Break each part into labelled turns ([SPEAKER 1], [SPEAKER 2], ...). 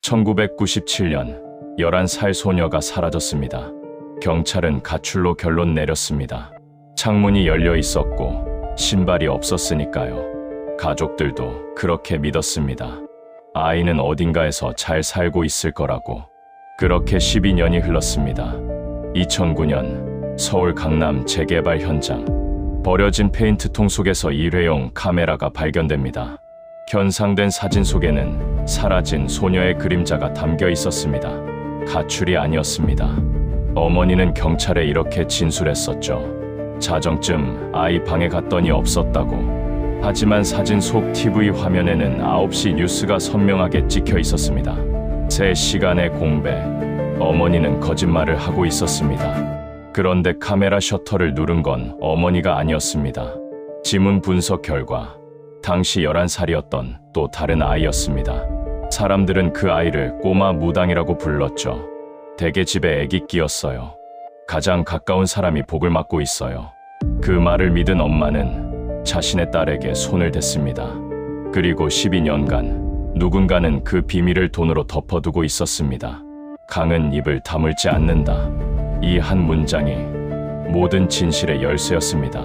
[SPEAKER 1] 1997년 11살 소녀가 사라졌습니다. 경찰은 가출로 결론 내렸습니다. 창문이 열려 있었고 신발이 없었으니까요. 가족들도 그렇게 믿었습니다. 아이는 어딘가에서 잘 살고 있을 거라고. 그렇게 12년이 흘렀습니다. 2009년 서울 강남 재개발 현장. 버려진 페인트통 속에서 일회용 카메라가 발견됩니다. 현상된 사진 속에는 사라진 소녀의 그림자가 담겨 있었습니다. 가출이 아니었습니다. 어머니는 경찰에 이렇게 진술했었죠. 자정쯤 아이 방에 갔더니 없었다고. 하지만 사진 속 TV 화면에는 9시 뉴스가 선명하게 찍혀 있었습니다. 3시간의 공백. 어머니는 거짓말을 하고 있었습니다. 그런데 카메라 셔터를 누른 건 어머니가 아니었습니다. 지문 분석 결과 당시 11살이었던 또 다른 아이였습니다. 사람들은 그 아이를 꼬마 무당이라고 불렀죠. 대개 집에 애기 끼었어요. 가장 가까운 사람이 복을 맡고 있어요. 그 말을 믿은 엄마는 자신의 딸에게 손을 댔습니다. 그리고 12년간 누군가는 그 비밀을 돈으로 덮어두고 있었습니다. 강은 입을 다물지 않는다. 이 한 문장이 모든 진실의 열쇠였습니다.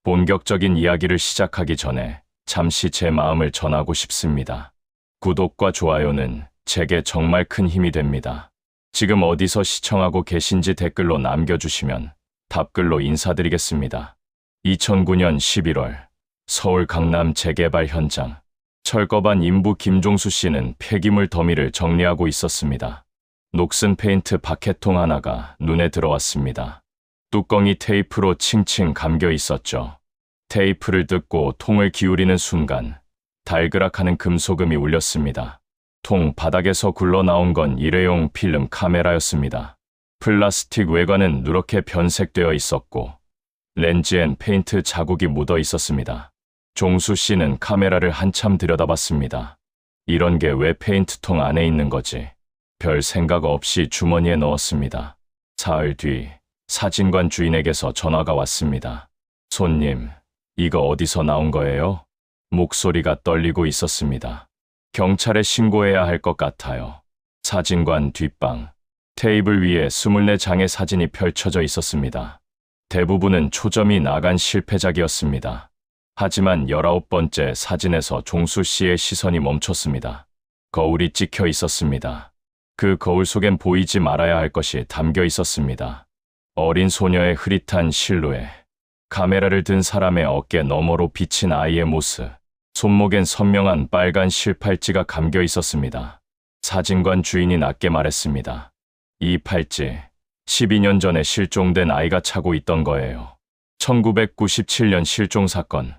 [SPEAKER 1] 본격적인 이야기를 시작하기 전에 잠시 제 마음을 전하고 싶습니다. 구독과 좋아요는 제게 정말 큰 힘이 됩니다. 지금 어디서 시청하고 계신지 댓글로 남겨주시면 답글로 인사드리겠습니다. 2009년 11월 서울 강남 재개발 현장. 철거반 인부 김종수 씨는 폐기물 더미를 정리하고 있었습니다. 녹슨 페인트 바켓통 하나가 눈에 들어왔습니다. 뚜껑이 테이프로 칭칭 감겨 있었죠. 테이프를 뜯고 통을 기울이는 순간 달그락하는 금속음이 울렸습니다. 통 바닥에서 굴러나온 건 일회용 필름 카메라였습니다. 플라스틱 외관은 누렇게 변색되어 있었고 렌즈엔 페인트 자국이 묻어 있었습니다. 종수 씨는 카메라를 한참 들여다봤습니다. 이런 게 왜 페인트통 안에 있는 거지? 별 생각 없이 주머니에 넣었습니다. 사흘 뒤 사진관 주인에게서 전화가 왔습니다. 손님, 이거 어디서 나온 거예요? 목소리가 떨리고 있었습니다. 경찰에 신고해야 할 것 같아요. 사진관 뒷방. 테이블 위에 24장의 사진이 펼쳐져 있었습니다. 대부분은 초점이 나간 실패작이었습니다. 하지만 19번째 사진에서 종수 씨의 시선이 멈췄습니다. 거울이 찍혀 있었습니다. 그 거울 속엔 보이지 말아야 할 것이 담겨 있었습니다. 어린 소녀의 흐릿한 실루엣. 카메라를 든 사람의 어깨 너머로 비친 아이의 모습. 손목엔 선명한 빨간 실팔찌가 감겨 있었습니다. 사진관 주인이 낮게 말했습니다. 이 팔찌, 12년 전에 실종된 아이가 차고 있던 거예요. 1997년 실종 사건,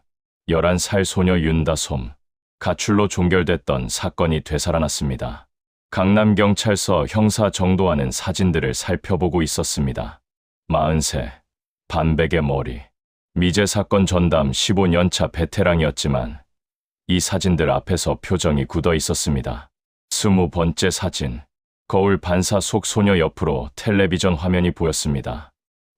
[SPEAKER 1] 11살 소녀 윤다솜. 가출로 종결됐던 사건이 되살아났습니다. 강남경찰서 형사 정도하는 사진들을 살펴보고 있었습니다. 43, 반백의 머리. 미제 사건 전담 15년차 베테랑이었지만 이 사진들 앞에서 표정이 굳어 있었습니다. 20번째 사진. 거울 반사 속 소녀 옆으로 텔레비전 화면이 보였습니다.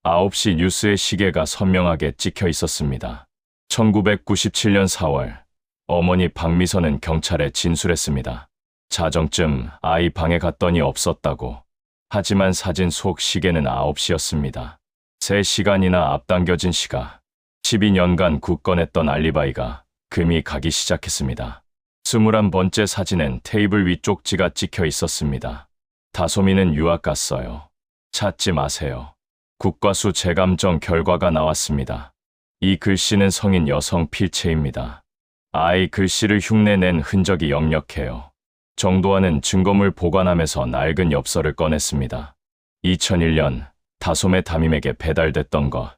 [SPEAKER 1] 9시 뉴스의 시계가 선명하게 찍혀 있었습니다. 1997년 4월, 어머니 박미선은 경찰에 진술했습니다. 자정쯤 아이 방에 갔더니 없었다고. 하지만 사진 속 시계는 9시였습니다. 3시간이나 앞당겨진 시각. 12년간 굳건했던 알리바이가 금이 가기 시작했습니다. 21번째 사진엔 테이블 위 쪽지가 찍혀 있었습니다. 다솜이는 유학 갔어요. 찾지 마세요. 국과수 재감정 결과가 나왔습니다. 이 글씨는 성인 여성 필체입니다. 아이 글씨를 흉내낸 흔적이 역력해요. 정도환은 증거물 보관함에서 낡은 엽서를 꺼냈습니다. 2001년 다솜의 담임에게 배달됐던 것.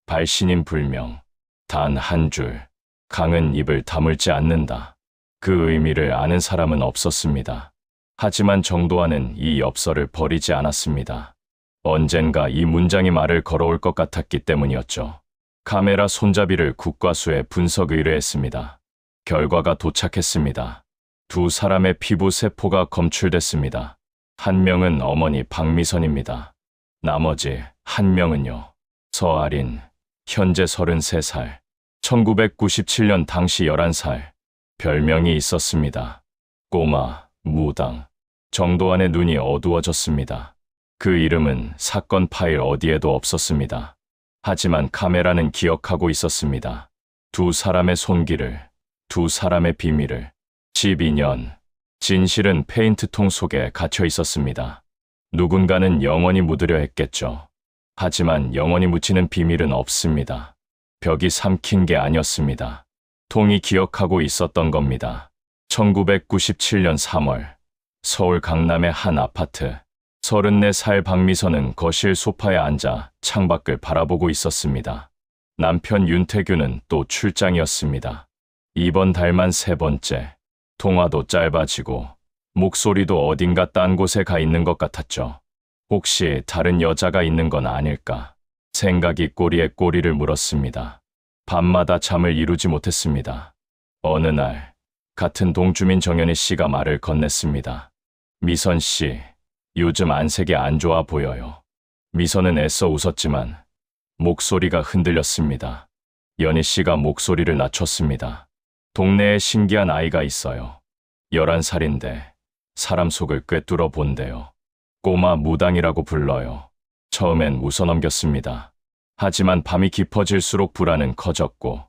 [SPEAKER 1] 발신인 불명. 단 한 줄. 강은 입을 다물지 않는다. 그 의미를 아는 사람은 없었습니다. 하지만 정도환은 이 엽서를 버리지 않았습니다. 언젠가 이 문장이 말을 걸어올 것 같았기 때문이었죠. 카메라 손잡이를 국과수에 분석 의뢰했습니다. 결과가 도착했습니다. 2 사람의 피부 세포가 검출됐습니다. 한 명은 어머니 박미선입니다. 나머지 한 명은요. 서아린, 현재 33살, 1997년 당시 11살. 별명이 있었습니다. 꼬마, 무당. 정도환의 눈이 어두워졌습니다. 그 이름은 사건 파일 어디에도 없었습니다. 하지만 카메라는 기억하고 있었습니다. 두 사람의 손길을, 두 사람의 비밀을. 12년. 진실은 페인트통 속에 갇혀 있었습니다. 누군가는 영원히 묻으려 했겠죠. 하지만 영원히 묻히는 비밀은 없습니다. 벽이 삼킨 게 아니었습니다. 통이 기억하고 있었던 겁니다. 1997년 3월, 서울 강남의 한 아파트. 34살 박미선은 거실 소파에 앉아 창밖을 바라보고 있었습니다. 남편 윤태규는 또 출장이었습니다. 이번 달만 세 번째. 통화도 짧아지고 목소리도 어딘가 딴 곳에 가 있는 것 같았죠. 혹시 다른 여자가 있는 건 아닐까? 생각이 꼬리에 꼬리를 물었습니다. 밤마다 잠을 이루지 못했습니다. 어느 날 같은 동주민 정연희 씨가 말을 건넸습니다. 미선 씨, 요즘 안색이 안 좋아 보여요. 미선은 애써 웃었지만 목소리가 흔들렸습니다. 연희 씨가 목소리를 낮췄습니다. 동네에 신기한 아이가 있어요. 11살인데 사람 속을 꿰뚫어 본대요. 꼬마 무당이라고 불러요. 처음엔 웃어넘겼습니다. 하지만 밤이 깊어질수록 불안은 커졌고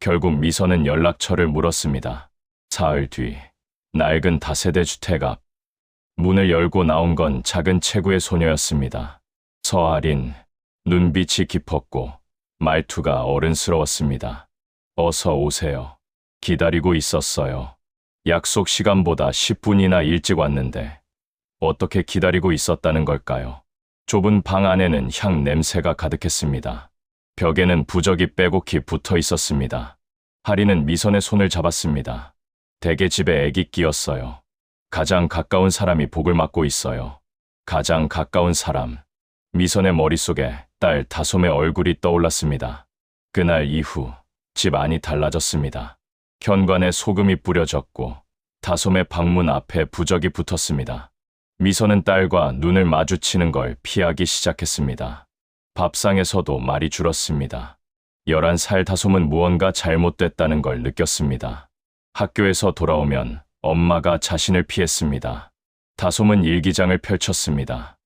[SPEAKER 1] 결국 미선은 연락처를 물었습니다. 사흘 뒤 낡은 다세대 주택 앞. 문을 열고 나온 건 작은 체구의 소녀였습니다. 서아린, 눈빛이 깊었고 말투가 어른스러웠습니다. 어서 오세요. 기다리고 있었어요. 약속 시간보다 10분이나 일찍 왔는데 어떻게 기다리고 있었다는 걸까요? 좁은 방 안에는 향 냄새가 가득했습니다. 벽에는 부적이 빼곡히 붙어 있었습니다. 하리는 미선의 손을 잡았습니다. 댁의 집에 애기 끼었어요. 가장 가까운 사람이 복을 맡고 있어요. 가장 가까운 사람. 미선의 머릿속에 딸 다솜의 얼굴이 떠올랐습니다. 그날 이후 집 안이 달라졌습니다. 현관에 소금이 뿌려졌고 다솜의 방문 앞에 부적이 붙었습니다. 미선은 딸과 눈을 마주치는 걸 피하기 시작했습니다. 밥상에서도 말이 줄었습니다. 11살 다솜은 무언가 잘못됐다는 걸 느꼈습니다. 학교에서 돌아오면 엄마가 자신을 피했습니다. 다솜은 일기장을 펼쳤습니다.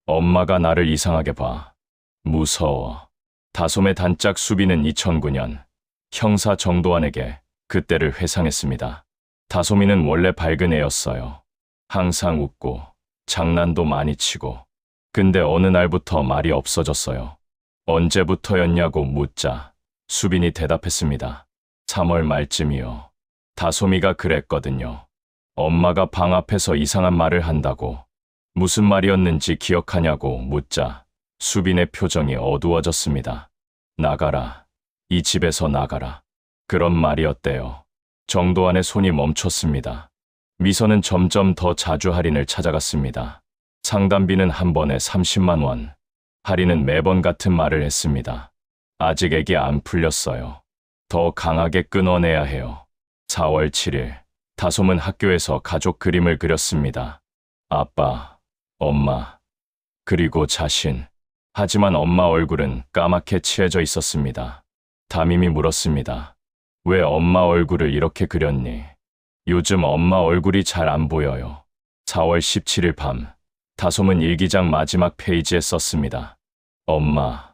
[SPEAKER 1] 엄마가 나를 이상하게 봐. 무서워. 다솜의 단짝 수비는 2009년 형사 정도환에게 그때를 회상했습니다. 다솜이는 원래 밝은 애였어요. 항상 웃고 장난도 많이 치고. 근데 어느 날부터 말이 없어졌어요. 언제부터였냐고 묻자 수빈이 대답했습니다. 3월 말쯤이요. 다솜이가 그랬거든요. 엄마가 방 앞에서 이상한 말을 한다고. 무슨 말이었는지 기억하냐고 묻자 수빈의 표정이 어두워졌습니다. 나가라. 이 집에서 나가라. 그런 말이었대요. 정도환의 손이 멈췄습니다. 미선은 점점 더 자주 할인을 찾아갔습니다. 상담비는 한 번에 30만 원. 할인은 매번 같은 말을 했습니다. 아직 애기 안 풀렸어요. 더 강하게 끊어내야 해요. 4월 7일 다솜은 학교에서 가족 그림을 그렸습니다. 아빠, 엄마, 그리고 자신. 하지만 엄마 얼굴은 까맣게 칠해져 있었습니다. 담임이 물었습니다. 왜 엄마 얼굴을 이렇게 그렸니? 요즘 엄마 얼굴이 잘 안 보여요. 4월 17일 밤 다솜은 일기장 마지막 페이지에 썼습니다. 엄마,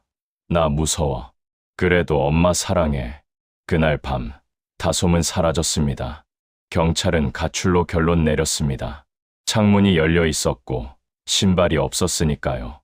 [SPEAKER 1] 나 무서워. 그래도 엄마 사랑해. 그날 밤 다솜은 사라졌습니다. 경찰은 가출로 결론 내렸습니다. 창문이 열려 있었고 신발이 없었으니까요.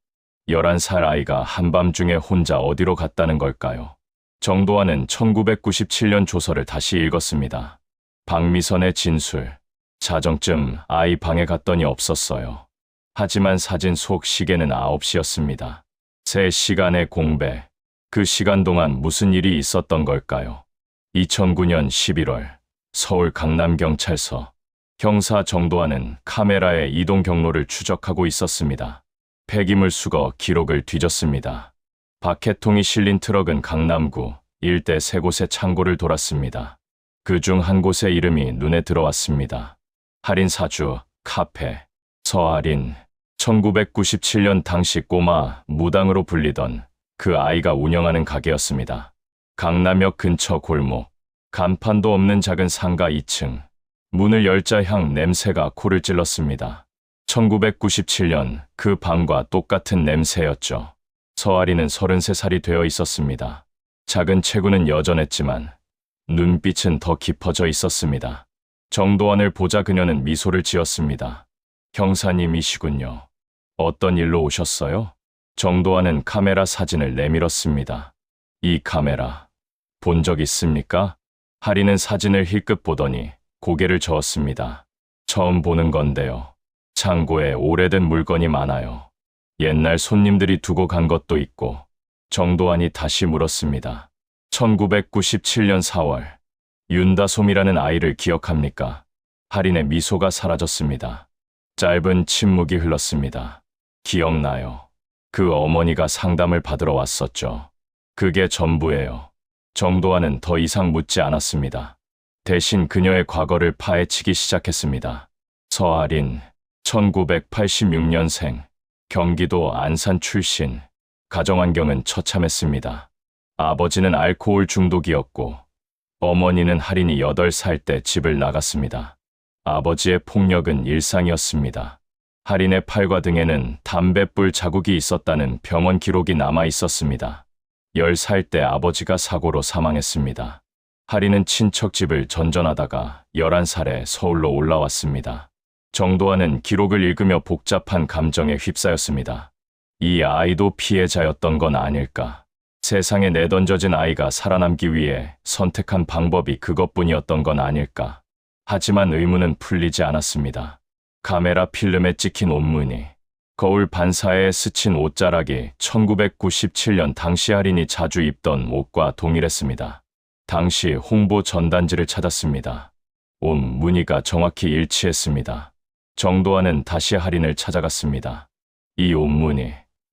[SPEAKER 1] 11살 아이가 한밤중에 혼자 어디로 갔다는 걸까요? 정도환은 1997년 조서를 다시 읽었습니다. 박미선의 진술. 자정쯤 아이 방에 갔더니 없었어요. 하지만 사진 속 시계는 9시였습니다. 3시간의 공백. 그 시간 동안 무슨 일이 있었던 걸까요? 2009년 11월 서울 강남경찰서. 형사 정도환은 카메라의 이동 경로를 추적하고 있었습니다. 폐기물 수거 기록을 뒤졌습니다. 박해통이 실린 트럭은 강남구 일대 3곳의 창고를 돌았습니다. 그중 한 곳의 이름이 눈에 들어왔습니다. 할인 사주, 카페, 서할인. 1997년 당시 꼬마 무당으로 불리던 그 아이가 운영하는 가게였습니다. 강남역 근처 골목. 간판도 없는 작은 상가 2층. 문을 열자 향 냄새가 코를 찔렀습니다. 1997년 그 밤과 똑같은 냄새였죠. 서아리는 33살이 되어 있었습니다. 작은 체구는 여전했지만 눈빛은 더 깊어져 있었습니다. 정도환을 보자 그녀는 미소를 지었습니다. 형사님이시군요. 어떤 일로 오셨어요? 정도환은 카메라 사진을 내밀었습니다. 이 카메라 본 적 있습니까? 하리는 사진을 힐끗 보더니 고개를 저었습니다. 처음 보는 건데요. 창고에 오래된 물건이 많아요. 옛날 손님들이 두고 간 것도 있고. 정도환이 다시 물었습니다. 1997년 4월 윤다솜이라는 아이를 기억합니까? 하린의 미소가 사라졌습니다. 짧은 침묵이 흘렀습니다. 기억나요. 그 어머니가 상담을 받으러 왔었죠. 그게 전부예요. 정도환은 더 이상 묻지 않았습니다. 대신 그녀의 과거를 파헤치기 시작했습니다. 서아린, 1986년생, 경기도 안산 출신, 가정환경은 처참했습니다. 아버지는 알코올 중독이었고 어머니는 하린이 8살 때 집을 나갔습니다. 아버지의 폭력은 일상이었습니다. 하린의 팔과 등에는 담뱃불 자국이 있었다는 병원 기록이 남아 있었습니다. 10살 때 아버지가 사고로 사망했습니다. 하린은 친척 집을 전전하다가 11살에 서울로 올라왔습니다. 정도환은 기록을 읽으며 복잡한 감정에 휩싸였습니다. 이 아이도 피해자였던 건 아닐까. 세상에 내던져진 아이가 살아남기 위해 선택한 방법이 그것뿐이었던 건 아닐까. 하지만 의문은 풀리지 않았습니다. 카메라 필름에 찍힌 옷무늬, 거울 반사에 스친 옷자락이 1997년 당시 하린이 자주 입던 옷과 동일했습니다. 당시 홍보 전단지를 찾았습니다. 옷 무늬가 정확히 일치했습니다. 정도환은 다시 하린을 찾아갔습니다. 이 옷 무늬,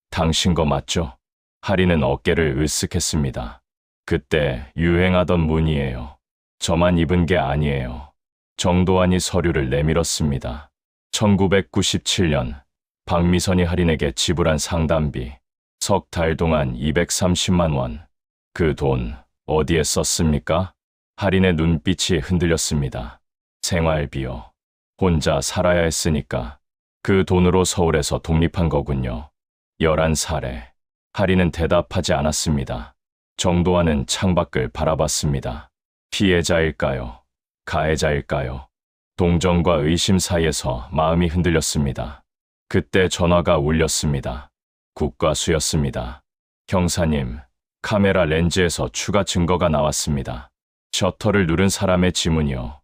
[SPEAKER 1] 당신 거 맞죠? 하린은 어깨를 으쓱했습니다. 그때 유행하던 무늬예요. 저만 입은 게 아니에요. 정도환이 서류를 내밀었습니다. 1997년 박미선이 하린에게 지불한 상담비, 석 달 동안 230만 원. 그 돈 어디에 썼습니까? 하린의 눈빛이 흔들렸습니다. 생활비요. 혼자 살아야 했으니까 그 돈으로 서울에서 독립한 거군요. 11살에. 하린은 대답하지 않았습니다. 정도환은 창밖을 바라봤습니다. 피해자일까요? 가해자일까요? 동정과 의심 사이에서 마음이 흔들렸습니다. 그때 전화가 울렸습니다. 국과수였습니다. 형사님, 카메라 렌즈에서 추가 증거가 나왔습니다. 셔터를 누른 사람의 지문이요.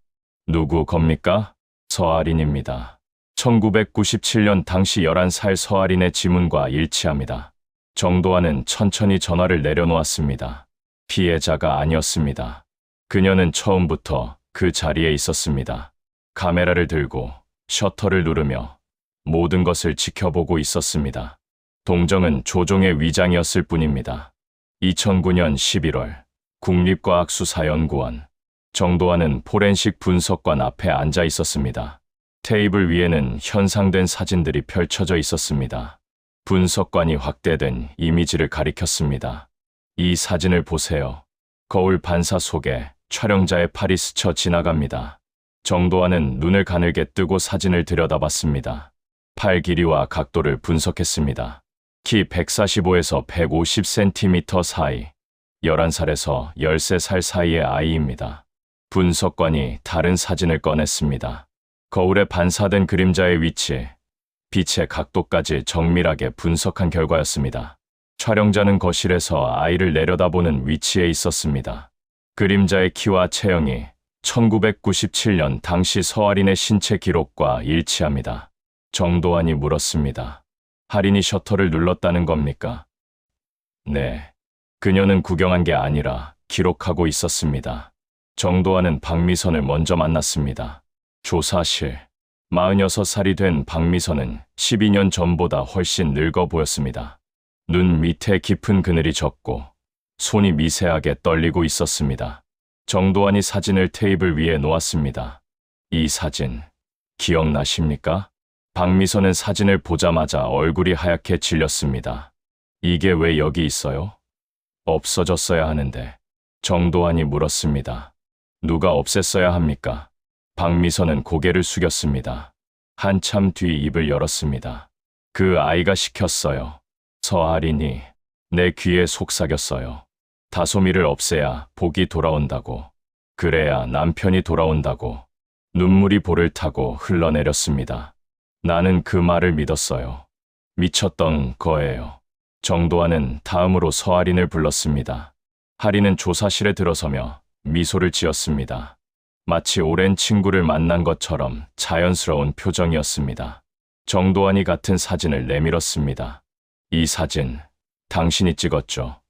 [SPEAKER 1] 누구 겁니까? 서아린입니다. 1997년 당시 11살 서아린의 지문과 일치합니다. 정도환은 천천히 전화를 내려놓았습니다. 피해자가 아니었습니다. 그녀는 처음부터 그 자리에 있었습니다. 카메라를 들고 셔터를 누르며 모든 것을 지켜보고 있었습니다. 동정은 조종의 위장이었을 뿐입니다. 2009년 11월 국립과학수사연구원. 정도환은 포렌식 분석관 앞에 앉아 있었습니다. 테이블 위에는 현상된 사진들이 펼쳐져 있었습니다. 분석관이 확대된 이미지를 가리켰습니다. 이 사진을 보세요. 거울 반사 속에 촬영자의 팔이 스쳐 지나갑니다. 정도환은 눈을 가늘게 뜨고 사진을 들여다봤습니다. 팔 길이와 각도를 분석했습니다. 키 145에서 150cm 사이, 11살에서 13살 사이의 아이입니다. 분석관이 다른 사진을 꺼냈습니다. 거울에 반사된 그림자의 위치, 빛의 각도까지 정밀하게 분석한 결과였습니다. 촬영자는 거실에서 아이를 내려다보는 위치에 있었습니다. 그림자의 키와 체형이 1997년 당시 서아린의 신체 기록과 일치합니다. 정도환이 물었습니다. 하린이 셔터를 눌렀다는 겁니까? 네. 그녀는 구경한 게 아니라 기록하고 있었습니다. 정도환은 박미선을 먼저 만났습니다. 조사실. 46살이 된 박미선은 12년 전보다 훨씬 늙어 보였습니다. 눈 밑에 깊은 그늘이 졌고 손이 미세하게 떨리고 있었습니다. 정도환이 사진을 테이블 위에 놓았습니다. 이 사진 기억나십니까? 박미선은 사진을 보자마자 얼굴이 하얗게 질렸습니다. 이게 왜 여기 있어요? 없어졌어야 하는데. 정도환이 물었습니다. 누가 없앴어야 합니까? 박미선은 고개를 숙였습니다. 한참 뒤 입을 열었습니다. 그 아이가 시켰어요. 서아린이 내 귀에 속삭였어요. 다솜이를 없애야 복이 돌아온다고. 그래야 남편이 돌아온다고. 눈물이 볼을 타고 흘러내렸습니다. 나는 그 말을 믿었어요. 미쳤던 거예요. 정도환은 다음으로 서아린을 불렀습니다. 하린은 조사실에 들어서며 미소를 지었습니다. 마치 오랜 친구를 만난 것처럼 자연스러운 표정이었습니다. 정도환이 같은 사진을 내밀었습니다. 이 사진, 당신이 찍었죠?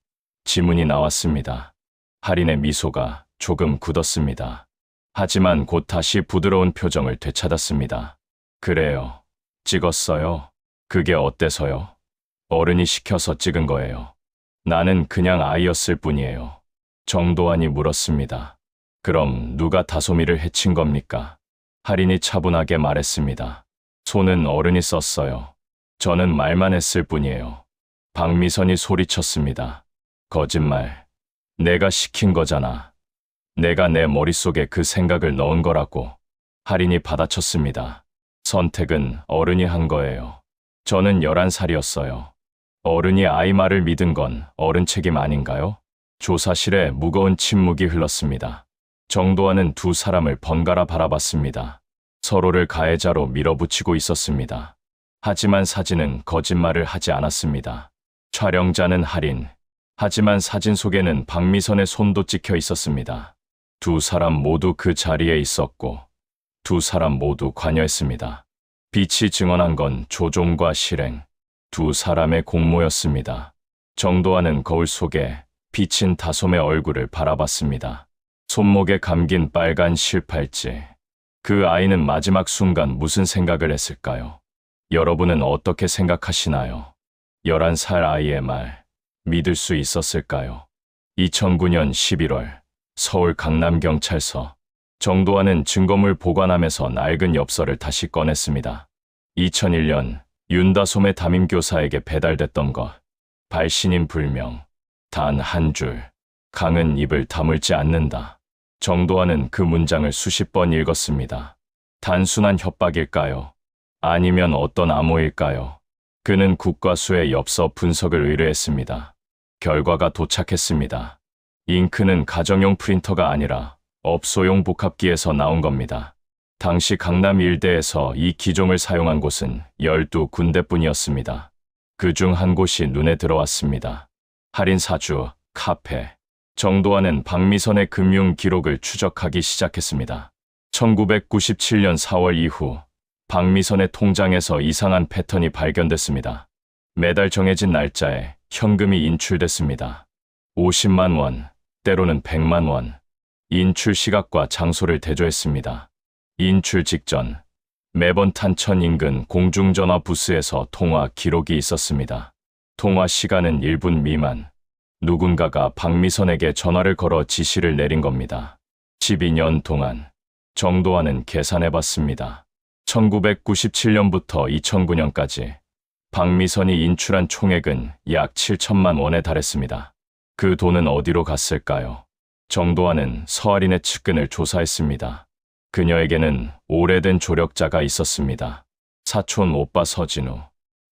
[SPEAKER 1] 지문이 나왔습니다. 하린의 미소가 조금 굳었습니다. 하지만 곧 다시 부드러운 표정을 되찾았습니다. 그래요. 찍었어요. 그게 어때서요? 어른이 시켜서 찍은 거예요. 나는 그냥 아이였을 뿐이에요. 정도환이 물었습니다. 그럼 누가 다솜이를 해친 겁니까? 하린이 차분하게 말했습니다. 손은 어른이 썼어요. 저는 말만 했을 뿐이에요. 박미선이 소리쳤습니다. 거짓말. 내가 시킨 거잖아. 내가 내 머릿속에 그 생각을 넣은 거라고. 하린이 받아쳤습니다. 선택은 어른이 한 거예요. 저는 11살이었어요. 어른이 아이 말을 믿은 건 어른 책임 아닌가요? 조사실에 무거운 침묵이 흘렀습니다. 정도환은 두 사람을 번갈아 바라봤습니다. 서로를 가해자로 밀어붙이고 있었습니다. 하지만 사진은 거짓말을 하지 않았습니다. 촬영자는 하린. 하지만 사진 속에는 박미선의 손도 찍혀 있었습니다. 두 사람 모두 그 자리에 있었고 두 사람 모두 관여했습니다. 빛이 증언한 건 조종과 실행. 두 사람의 공모였습니다. 정도환은 거울 속에 비친 다솜의 얼굴을 바라봤습니다. 손목에 감긴 빨간 실팔찌. 그 아이는 마지막 순간 무슨 생각을 했을까요? 여러분은 어떻게 생각하시나요? 11살 아이의 말, 믿을 수 있었을까요? 2009년 11월, 서울 강남경찰서. 정도환은 증거물 보관함에서 낡은 엽서를 다시 꺼냈습니다. 2001년, 윤다솜의 담임교사에게 배달됐던 것. 발신인 불명. 단 한 줄. 강은 입을 다물지 않는다. 정도환은 그 문장을 수십 번 읽었습니다. 단순한 협박일까요? 아니면 어떤 암호일까요? 그는 국과수의 엽서 분석을 의뢰했습니다. 결과가 도착했습니다. 잉크는 가정용 프린터가 아니라 업소용 복합기에서 나온 겁니다. 당시 강남 일대에서 이 기종을 사용한 곳은 12군데뿐이었습니다. 그중 한 곳이 눈에 들어왔습니다. 할인 사주, 카페. 정도환은 박미선의 금융 기록을 추적하기 시작했습니다. 1997년 4월 이후 박미선의 통장에서 이상한 패턴이 발견됐습니다. 매달 정해진 날짜에 현금이 인출됐습니다. 50만 원, 때로는 100만 원. 인출 시각과 장소를 대조했습니다. 인출 직전, 매번 탄천 인근 공중전화 부스에서 통화 기록이 있었습니다. 통화 시간은 1분 미만. 누군가가 박미선에게 전화를 걸어 지시를 내린 겁니다. 12년 동안 정도환은 계산해봤습니다. 1997년부터 2009년까지 박미선이 인출한 총액은 약 7천만 원에 달했습니다. 그 돈은 어디로 갔을까요? 정도환은 서아린의 측근을 조사했습니다. 그녀에게는 오래된 조력자가 있었습니다. 사촌 오빠 서진우.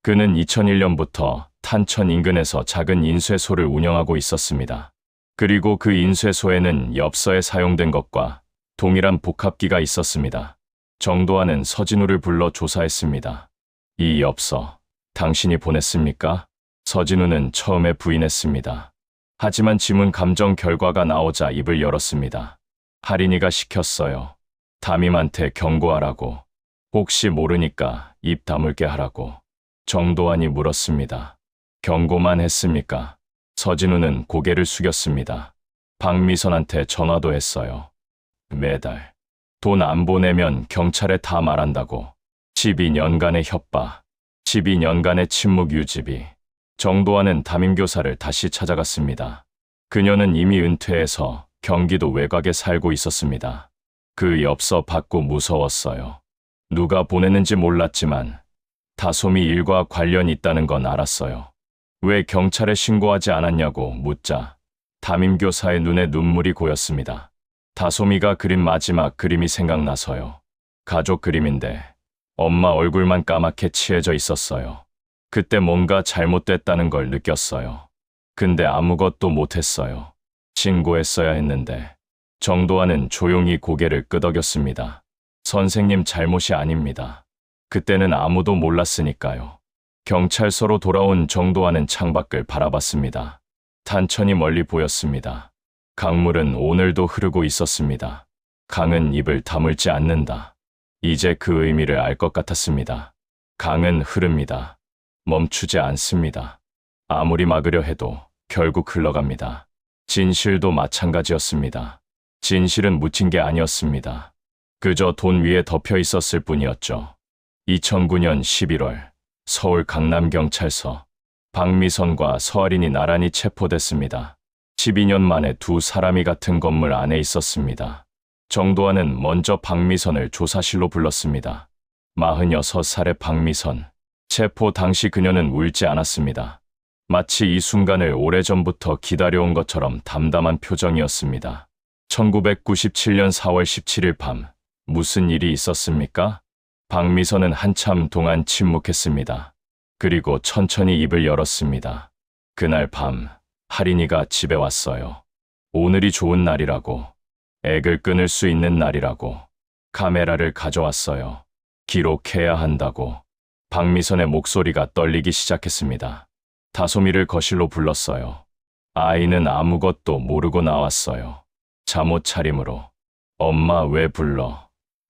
[SPEAKER 1] 그는 2001년부터 탄천 인근에서 작은 인쇄소를 운영하고 있었습니다. 그리고 그 인쇄소에는 엽서에 사용된 것과 동일한 복합기가 있었습니다. 정도환은 서진우를 불러 조사했습니다. 이 엽서, 당신이 보냈습니까? 서진우는 처음에 부인했습니다. 하지만 지문 감정 결과가 나오자 입을 열었습니다. 하린이가 시켰어요. 담임한테 경고하라고. 혹시 모르니까 입 다물게 하라고. 정도환이 물었습니다. 경고만 했습니까? 서진우는 고개를 숙였습니다. 박미선한테 전화도 했어요. 매달. 돈 안 보내면 경찰에 다 말한다고. 12년간의 협박. 12년간의 침묵 유지비. 정도환은 담임교사를 다시 찾아갔습니다. 그녀는 이미 은퇴해서 경기도 외곽에 살고 있었습니다. 그 엽서 받고 무서웠어요. 누가 보냈는지 몰랐지만 다솜이 일과 관련이 있다는 건 알았어요. 왜 경찰에 신고하지 않았냐고 묻자 담임교사의 눈에 눈물이 고였습니다. 다솜이가 그린 마지막 그림이 생각나서요. 가족 그림인데 엄마 얼굴만 까맣게 칠해져 있었어요. 그때 뭔가 잘못됐다는 걸 느꼈어요. 근데 아무것도 못했어요. 신고했어야 했는데. 정도환은 조용히 고개를 끄덕였습니다. 선생님 잘못이 아닙니다. 그때는 아무도 몰랐으니까요. 경찰서로 돌아온 정도환은 창밖을 바라봤습니다. 탄천이 멀리 보였습니다. 강물은 오늘도 흐르고 있었습니다. 강은 입을 다물지 않는다. 이제 그 의미를 알 것 같았습니다. 강은 흐릅니다. 멈추지 않습니다. 아무리 막으려 해도 결국 흘러갑니다. 진실도 마찬가지였습니다. 진실은 묻힌 게 아니었습니다. 그저 돈 위에 덮여 있었을 뿐이었죠. 2009년 11월 서울 강남경찰서 박미선과 서아린이 나란히 체포됐습니다. 12년 만에 두 사람이 같은 건물 안에 있었습니다. 정도환은 먼저 박미선을 조사실로 불렀습니다. 46살의 박미선. 체포 당시 그녀는 울지 않았습니다. 마치 이 순간을 오래전부터 기다려온 것처럼 담담한 표정이었습니다. 1997년 4월 17일 밤, 무슨 일이 있었습니까? 박미선은 한참 동안 침묵했습니다. 그리고 천천히 입을 열었습니다. 그날 밤, 할인이가 집에 왔어요. 오늘이 좋은 날이라고, 액을 끊을 수 있는 날이라고, 카메라를 가져왔어요. 기록해야 한다고. 박미선의 목소리가 떨리기 시작했습니다. 다솜이를 거실로 불렀어요. 아이는 아무것도 모르고 나왔어요. 잠옷 차림으로. 엄마 왜 불러?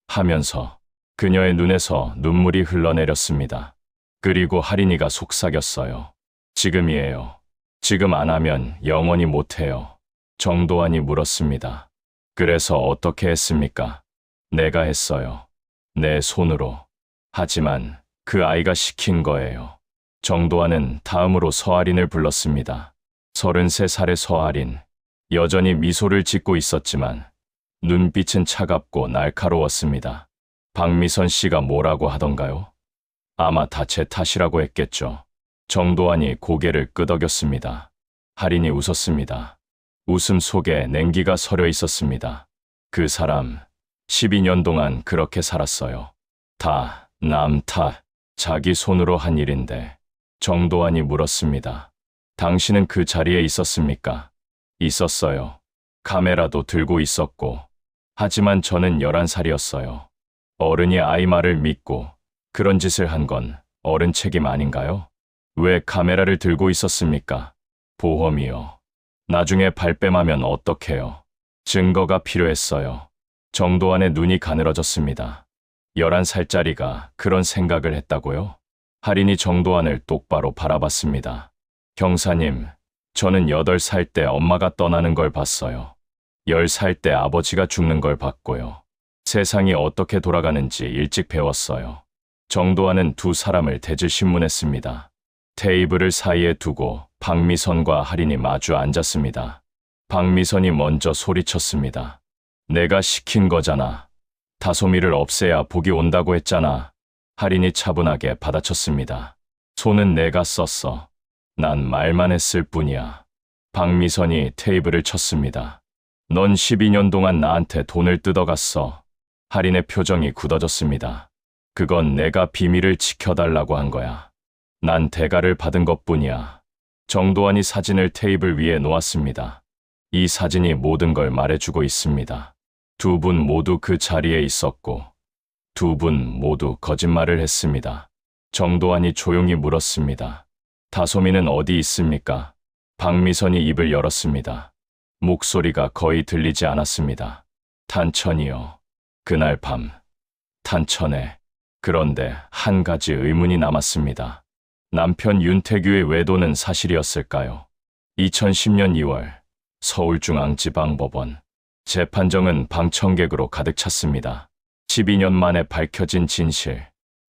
[SPEAKER 1] 하면서 그녀의 눈에서 눈물이 흘러내렸습니다. 그리고 할인이가 속삭였어요. 지금이에요. 지금 안 하면 영원히 못해요. 정도환이 물었습니다. 그래서 어떻게 했습니까? 내가 했어요. 내 손으로. 하지만 그 아이가 시킨 거예요. 정도환은 다음으로 서아린을 불렀습니다. 33살의 서아린. 여전히 미소를 짓고 있었지만 눈빛은 차갑고 날카로웠습니다. 박미선 씨가 뭐라고 하던가요? 아마 다 제 탓이라고 했겠죠. 정도환이 고개를 끄덕였습니다. 할인이 웃었습니다. 웃음 속에 냉기가 서려 있었습니다. 그 사람 12년 동안 그렇게 살았어요. 다 남 탓, 자기 손으로 한 일인데. 정도환이 물었습니다. 당신은 그 자리에 있었습니까? 있었어요. 카메라도 들고 있었고. 하지만 저는 11살이었어요. 어른이 아이 말을 믿고 그런 짓을 한 건 어른 책임 아닌가요? 왜 카메라를 들고 있었습니까? 보험이요. 나중에 발뺌하면 어떡해요? 증거가 필요했어요. 정도환의 눈이 가늘어졌습니다. 11살짜리가 그런 생각을 했다고요? 할인이 정도환을 똑바로 바라봤습니다. 형사님, 저는 8살 때 엄마가 떠나는 걸 봤어요. 10살 때 아버지가 죽는 걸 봤고요. 세상이 어떻게 돌아가는지 일찍 배웠어요. 정도환은 두 사람을 대질 신문했습니다. 테이블을 사이에 두고 박미선과 할인이 마주 앉았습니다. 박미선이 먼저 소리쳤습니다. 내가 시킨 거잖아. 다솜이를 없애야 복이 온다고 했잖아. 할인이 차분하게 받아쳤습니다. 손은 내가 썼어. 난 말만 했을 뿐이야. 박미선이 테이블을 쳤습니다. 넌 12년 동안 나한테 돈을 뜯어갔어. 할인의 표정이 굳어졌습니다. 그건 내가 비밀을 지켜달라고 한 거야. 난 대가를 받은 것뿐이야. 정도환이 사진을 테이블 위에 놓았습니다. 이 사진이 모든 걸 말해주고 있습니다. 두 분 모두 그 자리에 있었고 두 분 모두 거짓말을 했습니다. 정도환이 조용히 물었습니다. 다솜이는 어디 있습니까? 박미선이 입을 열었습니다. 목소리가 거의 들리지 않았습니다. 탄천이요. 그날 밤. 탄천에. 그런데 한 가지 의문이 남았습니다. 남편 윤태규의 외도는 사실이었을까요? 2010년 2월 서울중앙지방법원. 재판정은 방청객으로 가득 찼습니다. 12년 만에 밝혀진 진실.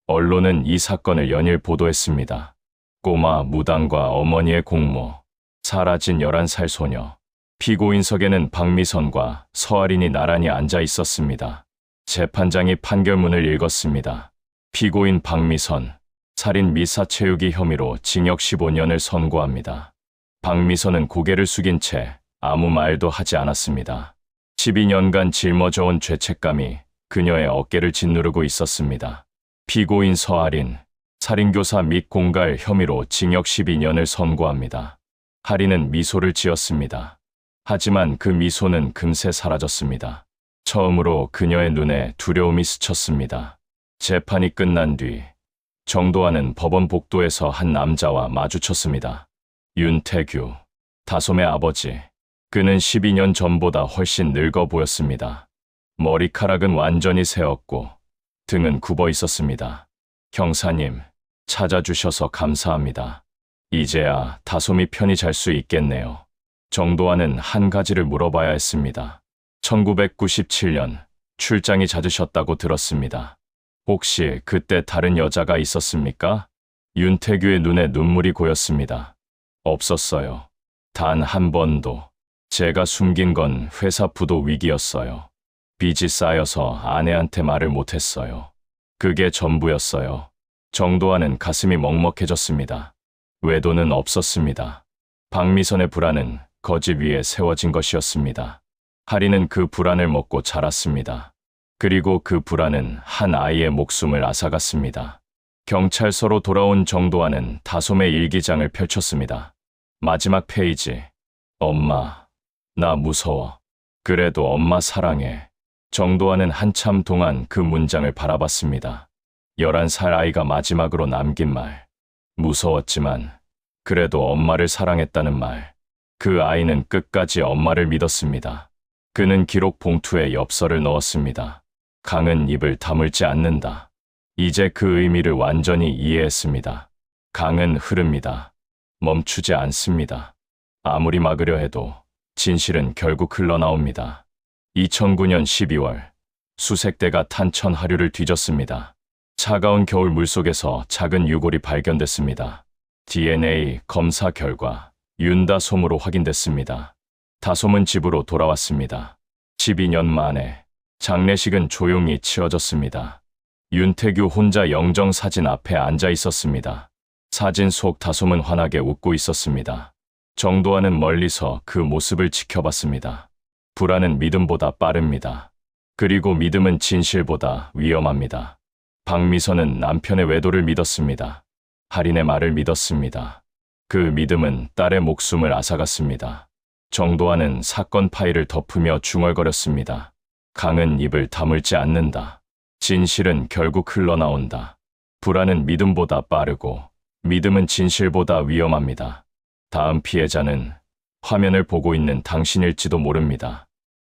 [SPEAKER 1] 언론은 이 사건을 연일 보도했습니다. 꼬마 무당과 어머니의 공모. 사라진 11살 소녀. 피고인석에는 박미선과 서아린이 나란히 앉아 있었습니다. 재판장이 판결문을 읽었습니다. 피고인 박미선. 살인 미사체육이 혐의로 징역 15년을 선고합니다. 박미선은 고개를 숙인 채 아무 말도 하지 않았습니다. 12년간 짊어져온 죄책감이 그녀의 어깨를 짓누르고 있었습니다. 피고인 서아린, 살인교사 및 공갈 혐의로 징역 12년을 선고합니다. 하린은 미소를 지었습니다. 하지만 그 미소는 금세 사라졌습니다. 처음으로 그녀의 눈에 두려움이 스쳤습니다. 재판이 끝난 뒤 정도환은 법원 복도에서 한 남자와 마주쳤습니다. 윤태규, 다솜의 아버지. 그는 12년 전보다 훨씬 늙어 보였습니다. 머리카락은 완전히 새었고 등은 굽어 있었습니다. 형사님, 찾아주셔서 감사합니다. 이제야 다솜이 편히 잘 수 있겠네요. 정도환은 한 가지를 물어봐야 했습니다. 1997년 출장이 잦으셨다고 들었습니다. 혹시 그때 다른 여자가 있었습니까? 윤태규의 눈에 눈물이 고였습니다. 없었어요. 단 한 번도. 제가 숨긴 건 회사 부도 위기였어요. 빚이 쌓여서 아내한테 말을 못했어요. 그게 전부였어요. 정도환은 가슴이 먹먹해졌습니다. 외도는 없었습니다. 박미선의 불안은 거짓 위에 세워진 것이었습니다. 하리는 그 불안을 먹고 자랐습니다. 그리고 그 불안은 한 아이의 목숨을 앗아갔습니다. 경찰서로 돌아온 정도환은 다솜의 일기장을 펼쳤습니다. 마지막 페이지. 엄마, 나 무서워. 그래도 엄마 사랑해. 정도환은 한참 동안 그 문장을 바라봤습니다. 11살 아이가 마지막으로 남긴 말. 무서웠지만 그래도 엄마를 사랑했다는 말. 그 아이는 끝까지 엄마를 믿었습니다. 그는 기록 봉투에 엽서를 넣었습니다. 강은 입을 다물지 않는다. 이제 그 의미를 완전히 이해했습니다. 강은 흐릅니다. 멈추지 않습니다. 아무리 막으려 해도 진실은 결국 흘러나옵니다. 2009년 12월, 수색대가 탄천 하류를 뒤졌습니다. 차가운 겨울 물속에서 작은 유골이 발견됐습니다. DNA 검사 결과 윤다솜으로 확인됐습니다. 다솜은 집으로 돌아왔습니다. 12년 만에 장례식은 조용히 치러졌습니다. 윤태규 혼자 영정사진 앞에 앉아 있었습니다. 사진 속 다솜은 환하게 웃고 있었습니다. 정도환은 멀리서 그 모습을 지켜봤습니다. 불안은 믿음보다 빠릅니다. 그리고 믿음은 진실보다 위험합니다. 박미선은 남편의 외도를 믿었습니다. 하린의 말을 믿었습니다. 그 믿음은 딸의 목숨을 앗아갔습니다. 정도환은 사건 파일을 덮으며 중얼거렸습니다. 강은 입을 다물지 않는다. 진실은 결국 흘러나온다. 불안은 믿음보다 빠르고 믿음은 진실보다 위험합니다. 다음 피해자는 화면을 보고 있는 당신일지도 모릅니다.